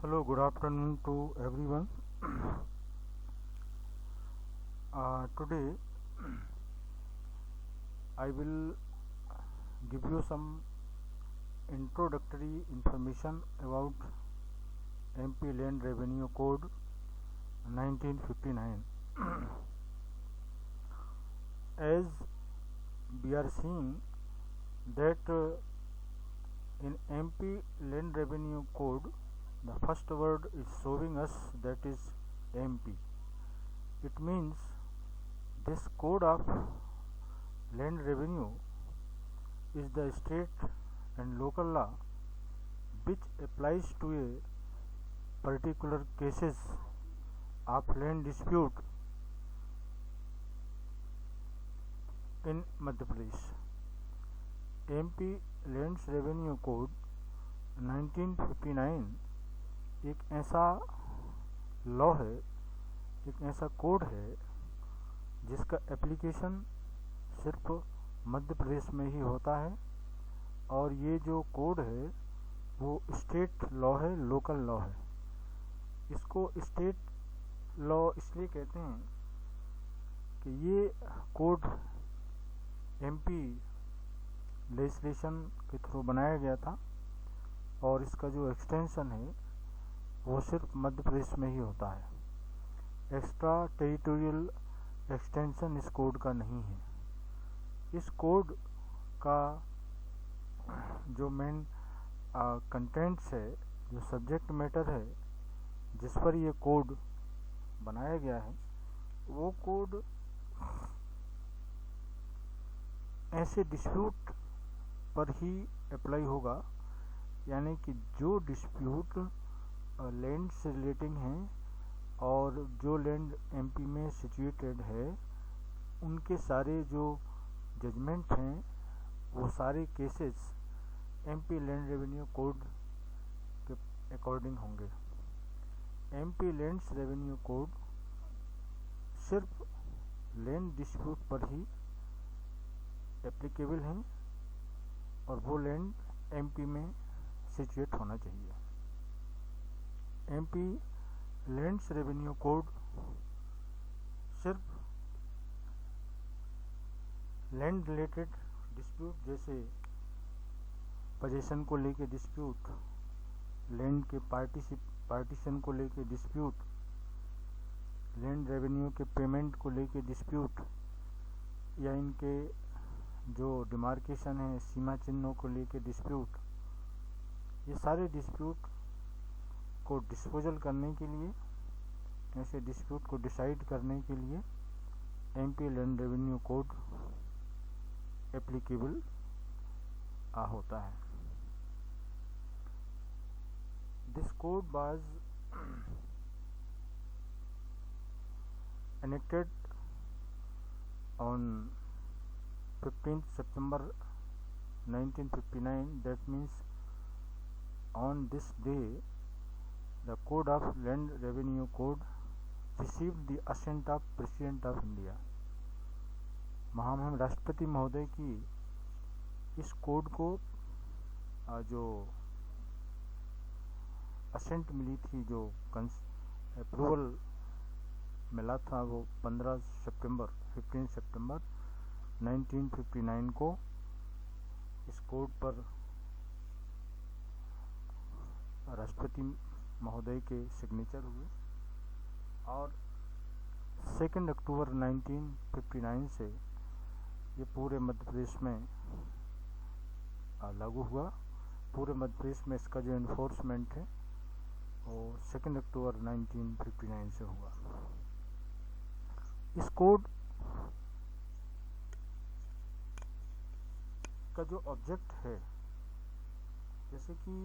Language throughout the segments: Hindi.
Hello, good afternoon to everyone. Today I will give you some introductory information about MP Land Revenue Code 1959. As we are seeing that in MP Land Revenue Code, the first word is showing us, that is MP. It means this code of land revenue is the state and local law which applies to a particular cases of land dispute in Madhya Pradesh. MP Lands Revenue Code 1959 एक ऐसा लॉ है, एक ऐसा कोड है जिसका एप्लीकेशन सिर्फ मध्य प्रदेश में ही होता है। और ये जो कोड है वो स्टेट लॉ है, लोकल लॉ है। इसको स्टेट लॉ इसलिए कहते हैं कि ये कोड एमपी लेजिस्लेशन के थ्रू बनाया गया था और इसका जो एक्सटेंशन है वो सिर्फ मध्य प्रदेश में ही होता है। एक्स्ट्रा टेरिटोरियल एक्सटेंशन इस कोड का नहीं है। इस कोड का जो मेन कंटेंट्स है, जो सब्जेक्ट मैटर है जिस पर ये कोड बनाया गया है, वो कोड ऐसे डिस्प्यूट पर ही अप्लाई होगा, यानी कि जो डिस्प्यूट लैंड से रिलेटिंग हैं और जो लैंड एमपी में सिचुएटेड है, उनके सारे जो जजमेंट हैं वो सारे cases MP land revenue code के अकॉर्डिंग होंगे। एमपी लैंड्स रेवेन्यू कोड सिर्फ लैंड डिस्प्यूट पर ही एप्लीकेबल हैं और वो लैंड एमपी में सिचुएट होना चाहिए। एमपी लैंड्स रेवेन्यू कोड सिर्फ लैंड रिलेटेड डिस्प्यूट, जैसे पोजीशन को लेके डिस्प्यूट, लैंड के पार्टीशन को लेके डिस्प्यूट, लैंड रेवेन्यू के पेमेंट को लेके डिस्प्यूट, या इनके जो डिमार्केशन है, सीमा चिन्हों को लेके डिस्प्यूट, ये सारे डिस्प्यूट को डिस्पोजल करने के लिए, ऐसे डिस्प्यूट को डिसाइड करने के लिए MP land revenue code applicable होता है। This code was enacted on 15th September 1959. That means on this day the code of land revenue code received the assent of President of India. महामहिम राष्ट्रपति महोदय की इस कोड को जो असेंट मिली थी, जो अप्रूवल मिला था, वो 15 सितंबर 1959 को इस कोड पर राष्ट्रपति महोदय के सिग्नेचर हुए और 2 अक्टूबर 1959 से ये पूरे मध्य प्रदेश में लागू हुआ। पूरे मध्य प्रदेश में इसका जो इन्फोर्समेंट है वो 2 अक्टूबर 1959 से हुआ। इस कोड का जो ऑब्जेक्ट है, जैसे कि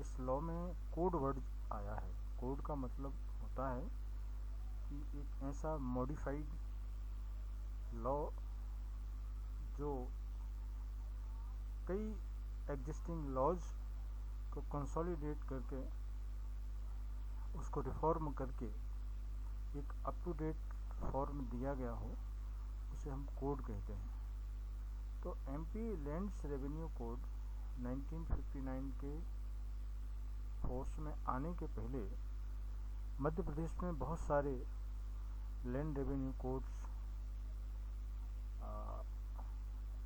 इस लॉ में कोड वर्ड आया है। कोड का मतलब होता है कि एक ऐसा मॉडिफाइड लॉ जो कई एग्जिस्टिंग लॉज को कंसोलिडेट करके उसको रिफॉर्म करके एक अप टू डेट फॉर्म दिया गया हो, उसे हम कोड कहते हैं। तो एमपी लैंड्स रेवेन्यू कोड 1959 के फोर्स में आने के पहले मध्य प्रदेश में बहुत सारे लैंड रेवेन्यू कोड्स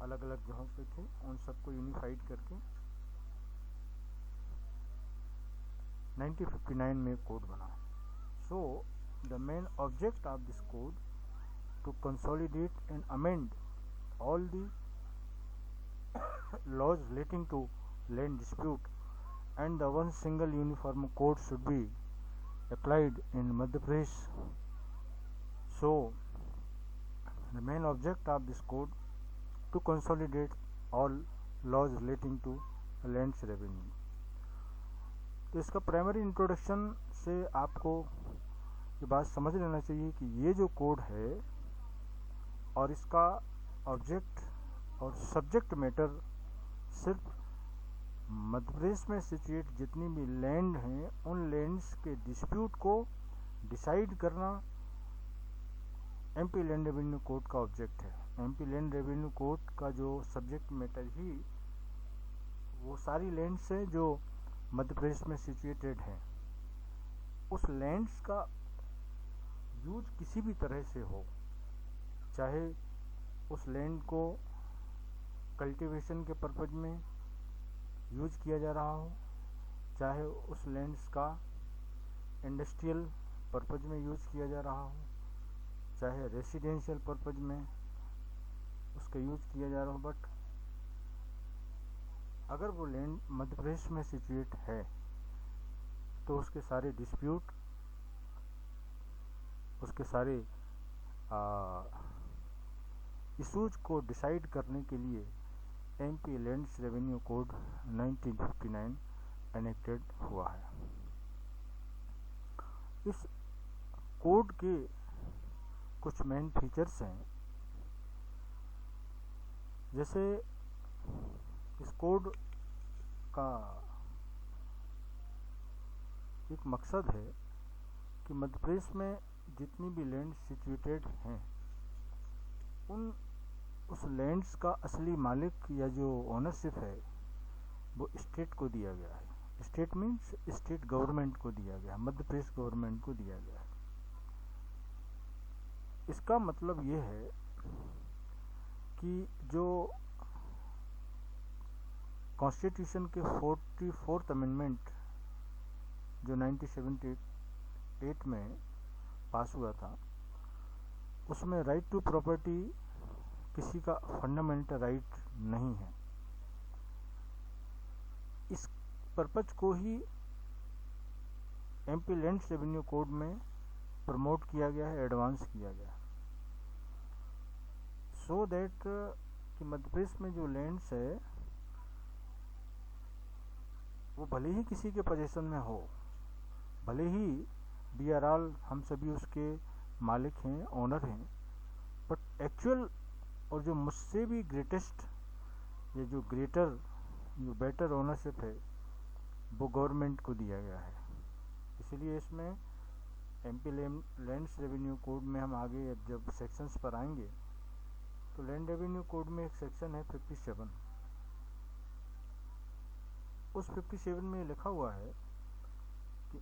अलग अलग जगहों पे थे, उन सबको यूनिफाइड करके 1959 में कोड बना। So the main object of this code to consolidate and amend all the laws relating to land dispute and the one single uniform code should be applied in Madhya Pradesh. So the main object of this code to consolidate all laws relating to lands revenue. तो इसका प्राइमरी इंट्रोडक्शन से आपको ये बात समझ लेना चाहिए कि ये जो कोड है और इसका ऑब्जेक्ट और सब्जेक्ट मैटर सिर्फ मध्य प्रदेश में सिचुएट जितनी भी लैंड हैं उन लैंड्स के डिस्प्यूट को डिसाइड करना एमपी लैंड रेवेन्यू कोड का ऑब्जेक्ट है। एमपी लैंड रेवेन्यू कोड का जो सब्जेक्ट मैटर ही वो सारी लैंड्स है जो मध्य प्रदेश में सिचुएटेड हैं। उस लैंड्स का यूज किसी भी तरह से हो, चाहे उस लैंड को कल्टीवेशन के पर्पज में यूज किया जा रहा हो, चाहे उस लैंड्स का इंडस्ट्रियल पर्पज में यूज किया जा रहा हो, चाहे रेसिडेंशियल पर्पज में उसका यूज किया जा रहा हो, बट अगर वो लैंड मध्य प्रदेश में सिचुएट है तो उसके सारे डिस्प्यूट, उसके सारे इशूज को डिसाइड करने के लिए MP lands revenue code 1959 enacted हुआ है। इस कोड के कुछ मेन फीचर्स हैं, जैसे इस कोड का एक मकसद है कि मध्य प्रदेश में जितनी भी लैंड सिचुएटेड हैं उस लैंड्स का असली मालिक या जो ओनरशिप है वो स्टेट को दिया गया है। स्टेट मीन्स स्टेट गवर्नमेंट को दिया गया है, मध्य प्रदेश गवर्नमेंट को दिया गया है। इसका मतलब ये है कि जो कॉन्स्टिट्यूशन के 44th अमेंडमेंट जो 1978 में पास हुआ था, उसमें राइट टू प्रॉपर्टी किसी का फंडामेंटल राइट नहीं है। इस पर्पज को ही एमपी लैंड्स रेवेन्यू कोड में प्रमोट किया गया है, एडवांस किया गया है, सो दैट कि मध्य प्रदेश में जो लैंड्स है वो भले ही किसी के पोजीशन में हो, भले ही बीआरआल हम सभी उसके मालिक हैं, ओनर हैं, बट एक्चुअल और जो मुझसे भी ग्रेटेस्ट ये जो ग्रेटर जो बेटर ओनरशिप है वो गवर्नमेंट को दिया गया है। इसलिए इसमें एमपी लैंड्स रेवेन्यू कोड में हम आगे जब सेक्शंस पर आएंगे तो लैंड रेवेन्यू कोड में एक सेक्शन है 57। उस 57 में लिखा हुआ है कि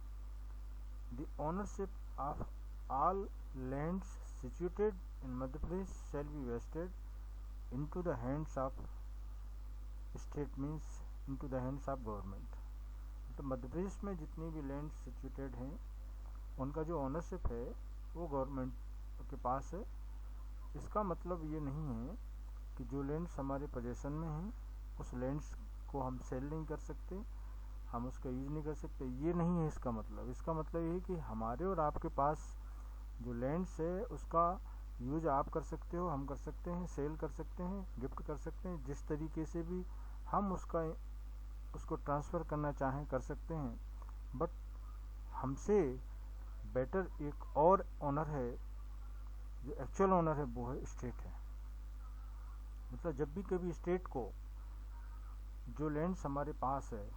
the ownership of all lands situated in Madhya Pradesh shall be vested into the hands of state, means into the hands of government। तो मध्य प्रदेश में जितनी भी लैंड सिचुएटेड हैं उनका जो ओनरशिप है वो गवर्नमेंट के पास है। इसका मतलब ये नहीं है कि जो लैंड्स हमारे पोजीशन में हैं उस लैंड्स को हम सेल नहीं कर सकते, हम उसका यूज नहीं कर सकते, ये नहीं है इसका मतलब। इसका मतलब ये है कि हमारे और आपके पास जो लैंड्स है उसका यूज आप कर सकते हो, हम कर सकते हैं, सेल कर सकते हैं, गिफ्ट कर सकते हैं, जिस तरीके से भी हम उसको ट्रांसफ़र करना चाहें कर सकते हैं। बट हमसे बेटर एक और ओनर है, जो एक्चुअल ओनर है वो है स्टेट है। मतलब जब भी कभी स्टेट को जो लैंड्स हमारे पास है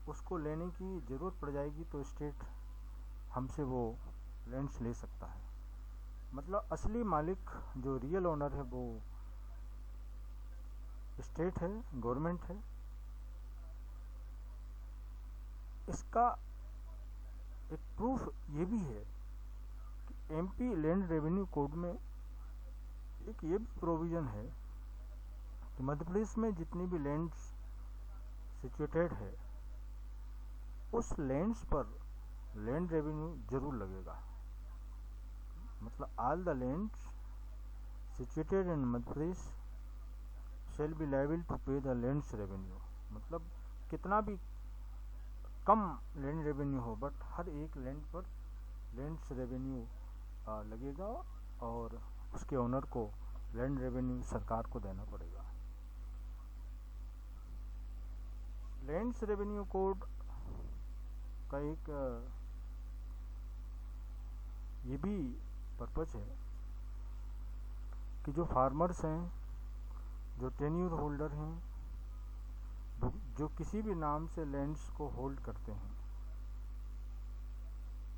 उसको लेने की ज़रूरत पड़ जाएगी तो स्टेट हमसे वो लैंड्स ले सकता है। मतलब असली मालिक जो रियल ओनर है वो स्टेट है, गवर्नमेंट है। इसका एक प्रूफ ये भी है कि एमपी लैंड रेवेन्यू कोड में एक ये भी प्रोविज़न है कि मध्य प्रदेश में जितनी भी लैंड्स सिचुएटेड है उस लैंड्स पर लैंड रेवेन्यू जरूर लगेगा। मतलब all the lands situated in Madhya Pradesh shall be liable to pay the lands revenue. मतलब कितना भी कम लैंड रेवेन्यू हो बट हर एक लैंड पर लैंड्स रेवेन्यू लगेगा और उसके ओनर को लैंड रेवेन्यू सरकार को देना पड़ेगा। लैंड्स रेवेन्यू कोड का एक ये भी पर्पज है कि जो फार्मर्स हैं, जो टेन्यूर होल्डर हैं, जो किसी भी नाम से लैंड्स को होल्ड करते हैं,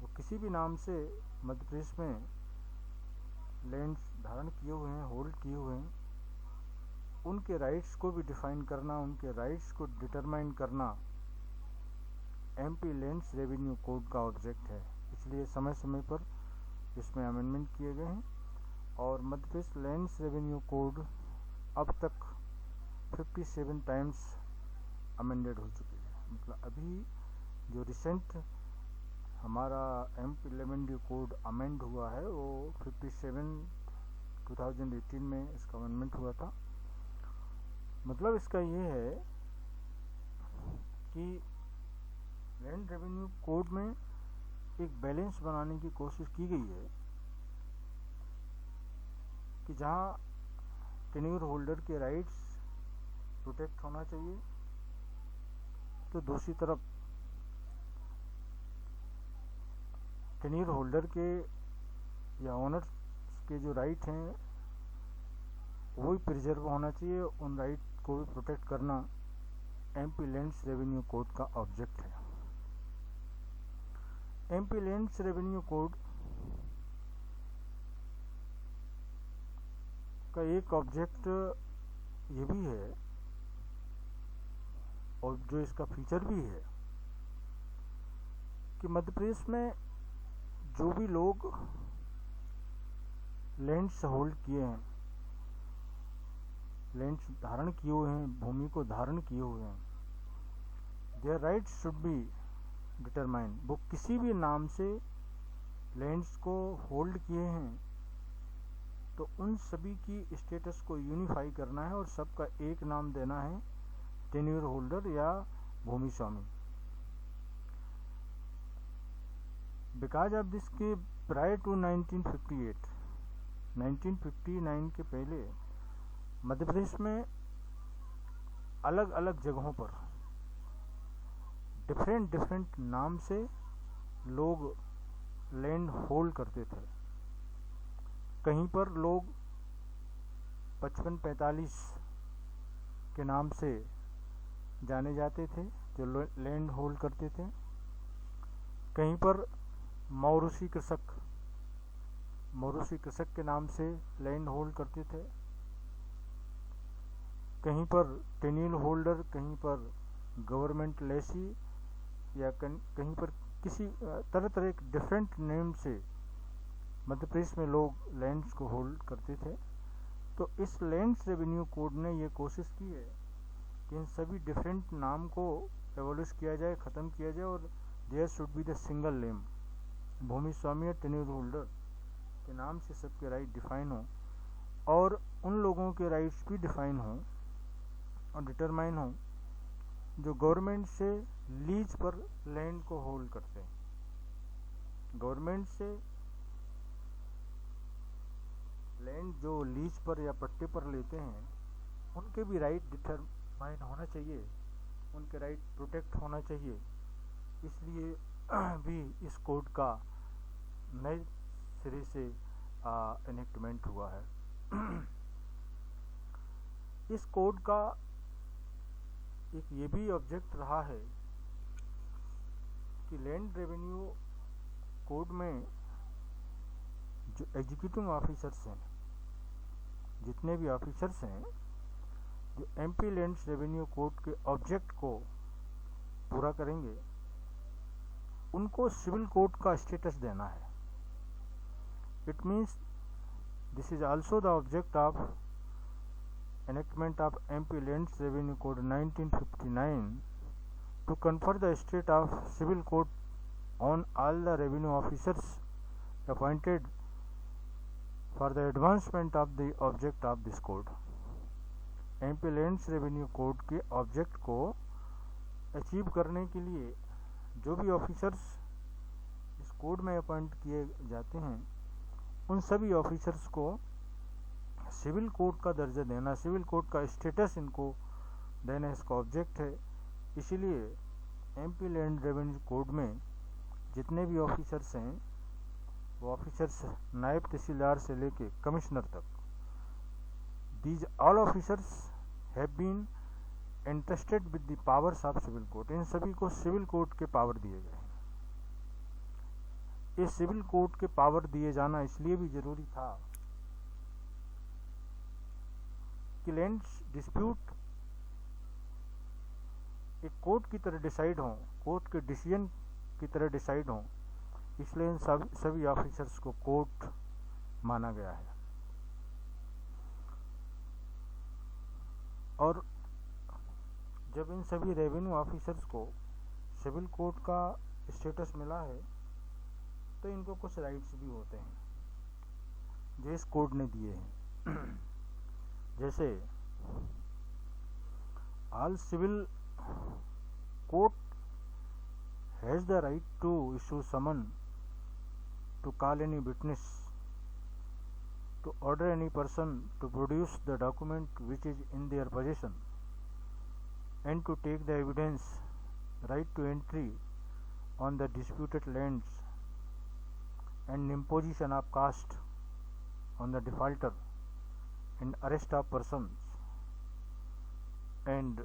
वो किसी भी नाम से मध्य प्रदेश में लैंड्स धारण किए हुए हैं, होल्ड किए हुए हैं, उनके राइट्स को भी डिफाइन करना, उनके राइट्स को डिटरमाइन करना एमपी लैंड्स रेवेन्यू कोड का ऑब्जेक्ट है। इसलिए समय समय पर इसमें अमेंडमेंट किए गए हैं और Madhya Pradesh lands revenue code अब तक 57 टाइम्स अमेंडेड हो चुकी है। मतलब अभी जो रिसेंट हमारा एमपी रेवेन्यू कोड अमेंड हुआ है वो 2018 में इसका अमेंडमेंट हुआ था। मतलब इसका ये है कि लैंड रेवेन्यू कोड में एक बैलेंस बनाने की कोशिश की गई है कि जहां टेन्यूर होल्डर के राइट्स प्रोटेक्ट होना चाहिए तो दूसरी तरफ टेन्यूर होल्डर के या ओनर्स के जो राइट हैं वो भी प्रिजर्व होना चाहिए। उन राइट को भी प्रोटेक्ट करना एमपी लैंड्स रेवेन्यू कोड का ऑब्जेक्ट है। एमपी लैंड्स रेवेन्यू कोड का एक ऑब्जेक्ट ये भी है और जो इसका फीचर भी है कि मध्य प्रदेश में जो भी लोग लैंड्स होल्ड किए हैं, लैंड्स धारण किए हुए हैं, भूमि को धारण किए हुए हैं, their rights should be determine. वो किसी भी नाम से लैंड्स को होल्ड किए हैं तो उन सभी की स्टेटस को यूनिफाई करना है और सबका एक नाम देना है टेन्यूर होल्डर या भूमि स्वामी। बिकॉज ऑफ दिस के प्रायर टू 1959 के पहले मध्य प्रदेश में अलग अलग जगहों पर डिफरेंट नाम से लोग लैंड होल्ड करते थे। कहीं पर लोग 55-45 के नाम से जाने जाते थे जो लैंड होल्ड करते थे। कहीं पर मौरूसी कृषक के नाम से लैंड होल्ड करते थे। कहीं पर टेन्यूर होल्डर, कहीं पर गवर्नमेंट लेसी या कहीं पर किसी तरह के डिफरेंट नेम से मध्य प्रदेश में लोग लैंड्स को होल्ड करते थे। तो इस लैंड्स रेवेन्यू कोड ने ये कोशिश की है कि इन सभी डिफरेंट नाम को एबॉलिश किया जाए, ख़त्म किया जाए और there should be the single name. भूमि स्वामी या टेन्यूर होल्डर के नाम से सबके राइट डिफाइन हो और उन लोगों के राइट्स भी डिफाइन हो और डिटरमाइन हो जो गवर्नमेंट से लीज पर लैंड को होल्ड करते हैं। गवर्नमेंट से लैंड जो लीज पर या पट्टे पर लेते हैं उनके भी राइट डिटरमाइन होना चाहिए, उनके राइट प्रोटेक्ट होना चाहिए। इसलिए भी इस कोड का नए सिरे से एनेक्टमेंट हुआ है। इस कोड का एक ये भी ऑब्जेक्ट रहा है कि लैंड रेवेन्यू कोड में जो एग्जीक्यूटिव ऑफिसर्स हैं, जितने भी ऑफिसर्स हैं जो एमपी लैंड्स रेवेन्यू कोड के ऑब्जेक्ट को पूरा करेंगे उनको सिविल कोड का स्टेटस देना है। It means this is also the object of enactment of MP Lands Revenue Code 1959 to confer the state of civil code on all the revenue officers appointed for the advancement of the object of this code। MP Lands Revenue Code के ऑब्जेक्ट को अचीव करने के लिए जो भी ऑफिसर्स इस कोड में अपॉइंट किए जाते हैं उन सभी ऑफिसर्स को सिविल कोड का दर्जा देना, सिविल कोड का स्टेटस इनको देना इसका ऑब्जेक्ट है। इसीलिए एमपी लैंड रेवेन्यू कोड में जितने भी ऑफिसर्स हैं वो ऑफिसर्स नायब तहसीलदार से लेके कमिश्नर तक, these all officers have been entrusted with the powers of civil code. इन सभी को सिविल कोड के पावर दिए गए हैं। ये सिविल कोड के पावर दिए जाना इसलिए भी जरूरी था कि लैंड्स डिस्प्यूट एक कोर्ट की तरह डिसाइड हों, कोर्ट के डिसीजन की तरह डिसाइड हों, इसलिए इन सभी ऑफिसर्स को कोर्ट माना गया है। और जब इन सभी रेवेन्यू ऑफिसर्स को सिविल कोड का स्टेटस मिला है तो इनको कुछ राइट्स भी होते हैं जो इस कोड ने दिए हैं। जैसे all civil court has the right to issue summon to call any witness, to order any person to produce the document which is in their possession and to take the evidence, right to entry on the disputed lands and imposition of cost on the defaulter and arrest of persons and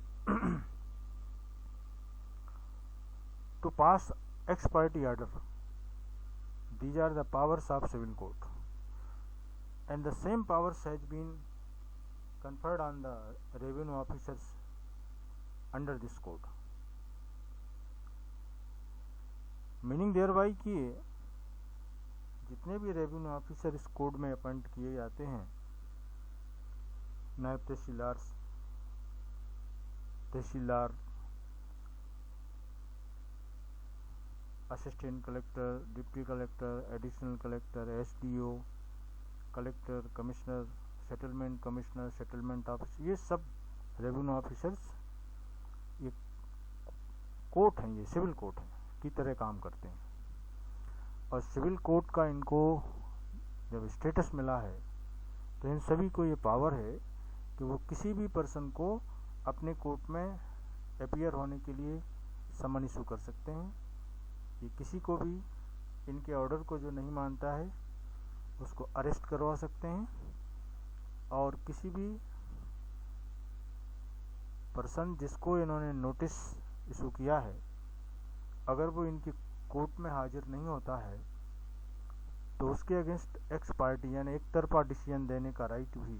to pass ex parte order. These are the powers of civil code, and the same powers has been conferred on the revenue officers under this code, meaning thereby कि जितने भी रेवेन्यू ऑफिसर इस कोड में अपॉइंट किए जाते हैं, naib tehsildar, tehsildar, assistant collector, deputy collector, additional collector, SDO, collector, commissioner, settlement commissioner, settlement office, ये सब रेवेन्यू ऑफिसर्स ये कोर्ट हैं, ये सिविल कोर्ट हैं की तरह काम करते हैं। और सिविल कोर्ट का इनको जब स्टेटस मिला है तो इन सभी को ये पावर है कि वो किसी भी पर्सन को अपने कोर्ट में अपीयर होने के लिए समन इशू कर सकते हैं। ये किसी को भी इनके ऑर्डर को जो नहीं मानता है उसको अरेस्ट करवा सकते हैं, और किसी भी पर्सन जिसको इन्होंने नोटिस इशू किया है अगर वो इनकी कोर्ट में हाजिर नहीं होता है तो उसके अगेंस्ट एक्स पार्टी यानी एक तरफा डिसीजन देने का राइट भी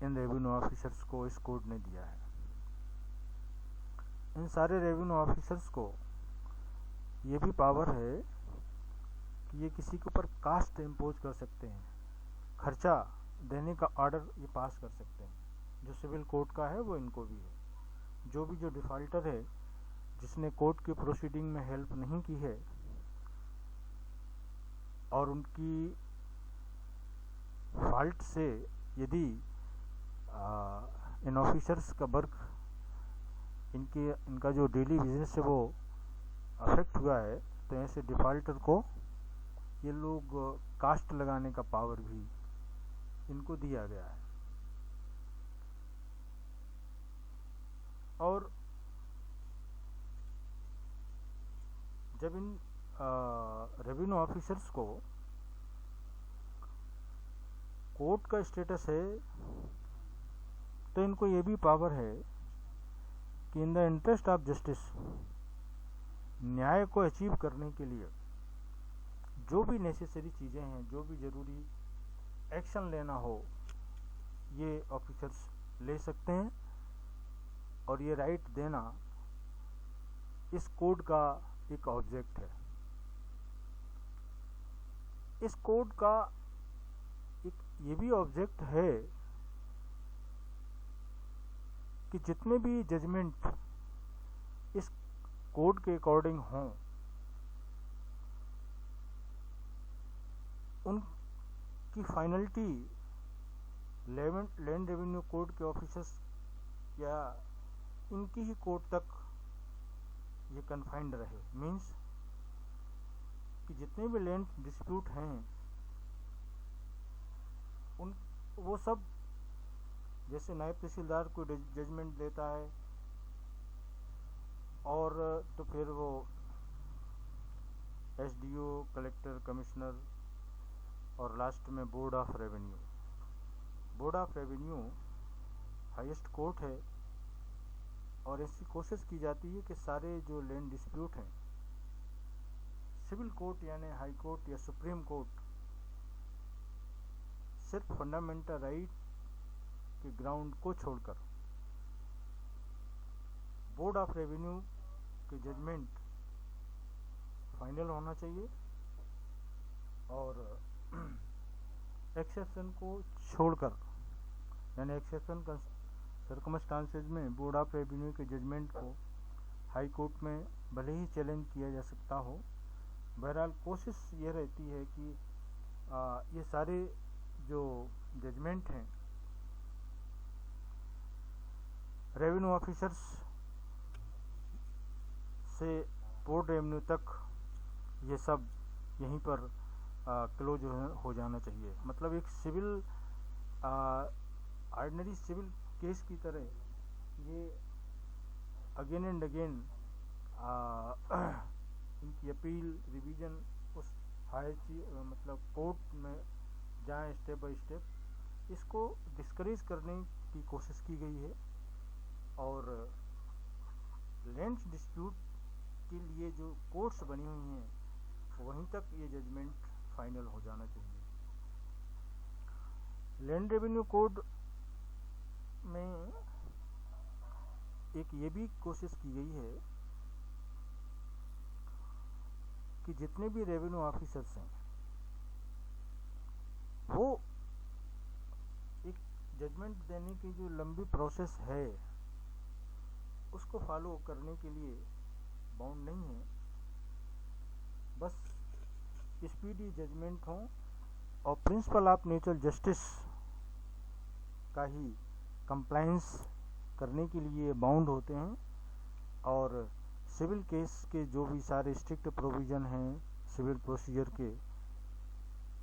इन रेवेन्यू ऑफिसर्स को इस कोड ने दिया है। इन सारे रेवेन्यू ऑफिसर्स को ये भी पावर है कि ये किसी के ऊपर कास्ट इम्पोज कर सकते हैं, खर्चा देने का ऑर्डर ये पास कर सकते हैं। जो सिविल कोड का है वो इनको भी है। जो डिफॉल्टर है जिसने कोर्ट की प्रोसीडिंग में हेल्प नहीं की है और उनकी फॉल्ट से यदि इन ऑफिसर्स का वर्क इनका जो डेली बिजनेस है वो अफेक्ट हुआ है तो ऐसे डिफॉल्टर को ये लोग कास्ट लगाने का पावर भी इनको दिया गया है। और जब इन रेवेन्यू ऑफिसर्स को कोर्ट का स्टेटस है तो इनको ये भी पावर है कि in the interest of justice, न्याय को अचीव करने के लिए जो भी नेसेसरी चीज़ें हैं, जो भी ज़रूरी एक्शन लेना हो, ये ऑफिसर्स ले सकते हैं। और ये राइट देना इस कोड का एक ऑब्जेक्ट है। इस कोड का एक ये भी ऑब्जेक्ट है कि जितने भी जजमेंट इस कोड के अकॉर्डिंग हों, उनकी फाइनलिटी लैंड रेवेन्यू कोड के ऑफिसर्स या इनकी ही कोड तक ये कन्फाइंड रहे। मीन्स कि जितने भी लैंड डिस्प्यूट हैं उन वो सब, जैसे नायब तहसीलदार को जजमेंट देता है और तो फिर वो एसडीओ, कलेक्टर, कमिश्नर और लास्ट में board of revenue. Board of revenue highest court है और ऐसी कोशिश की जाती है कि सारे जो लैंड डिस्प्यूट हैं सिविल कोर्ट यानी हाई कोर्ट या सुप्रीम कोर्ट सिर्फ फंडामेंटल राइट के ग्राउंड को छोड़कर बोर्ड ऑफ रेवेन्यू के जजमेंट फाइनल होना चाहिए और एक्सेप्शन को छोड़कर यानी एक्सेप्शन सर्कमस्टांसेस में बोर्ड ऑफ रेवेन्यू के जजमेंट को हाई कोर्ट में भले ही चैलेंज किया जा सकता हो। बहरहाल कोशिश ये रहती है कि ये सारे जो जजमेंट हैं रेवेन्यू ऑफिसर्स से बोर्ड रेवेन्यू तक ये सब यहीं पर क्लोज हो जाना चाहिए। मतलब एक सिविल ऑर्डिनरी सिविल केस की तरह ये अगेन एंड अगेन इनकी अपील रिवीजन उस हायर मतलब कोर्ट में जाएं स्टेप बाय स्टेप, इसको डिस्करेज करने की कोशिश की गई है और लैंड डिस्प्यूट के लिए जो कोर्ट्स बनी हुई हैं वहीं तक ये जजमेंट फाइनल हो जाना चाहिए। लैंड रेवेन्यू कोड में एक ये भी कोशिश की गई है कि जितने भी रेवेन्यू ऑफिसर्स हैं वो एक जजमेंट देने की जो लंबी प्रोसेस है उसको फॉलो करने के लिए बाउंड नहीं है। बस स्पीडी जजमेंट हो और प्रिंसिपल ऑफ नेचुरल जस्टिस का ही कंप्लायंस करने के लिए बाउंड होते हैं और सिविल केस के जो भी सारे स्ट्रिक्ट प्रोविज़न हैं सिविल प्रोसीजर के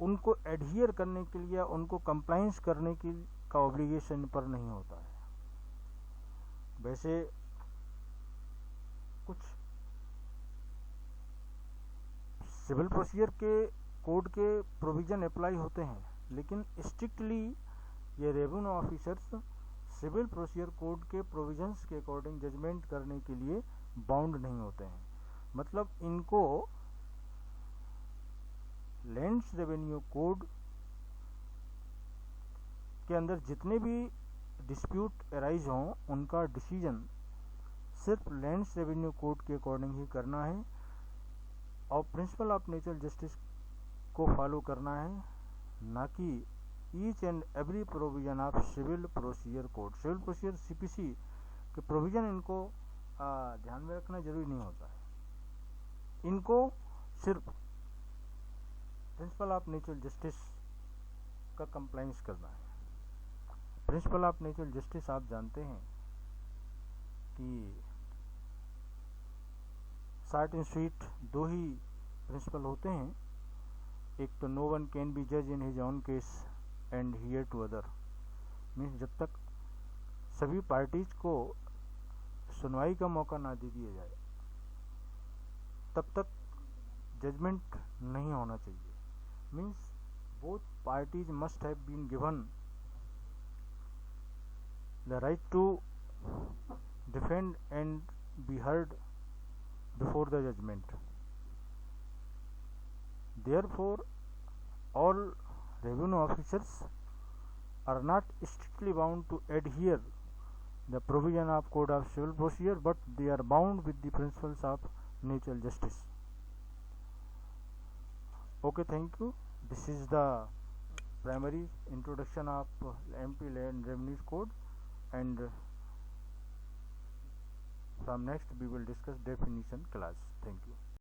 उनको एडहियर करने के लिए उनको कंप्लायंस करने की का ऑब्लिगेशन पर नहीं होता है। वैसे कुछ सिविल प्रोसीजर के कोड के प्रोविज़न अप्लाई होते हैं लेकिन स्ट्रिक्टली ये revenue officers civil procedure code के प्रोविजंस के अकॉर्डिंग जजमेंट करने के लिए बाउंड नहीं होते हैं। मतलब इनको लैंड्स रेवेन्यू कोड के अंदर जितने भी डिस्प्यूट अराइज हों उनका डिसीजन सिर्फ लैंड्स रेवेन्यू कोड के अकॉर्डिंग ही करना है और प्रिंसिपल ऑफ नेचुरल जस्टिस को फॉलो करना है, ना कि each and every provision of civil procedure code. Civil procedure CPC के प्रोविजन इनको ध्यान में रखना जरूरी नहीं होता है। इनको सिर्फ प्रिंसिपल ऑफ नेचुरल जस्टिस का कंप्लायंस करना है। प्रिंसिपल ऑफ नेचुरल जस्टिस आप जानते हैं कि शॉर्ट एंड स्वीट दो ही प्रिंसिपल होते हैं। एक तो नो वन कैन बी जज in his own case and hear to other, means जब तक सभी पार्टीज को सुनवाई का मौका ना दे दिया जाए तब तक जजमेंट नहीं होना चाहिए। Means both parties must have been given the right to defend and be heard before the judgement. Therefore, all revenue officers are not strictly bound to adhere the provision of Code of Civil Procedure, but they are bound with the principles of natural justice. Okay, thank you. This is the primary introduction of MP Land Revenues Code, and from next we will discuss definition class. Thank you.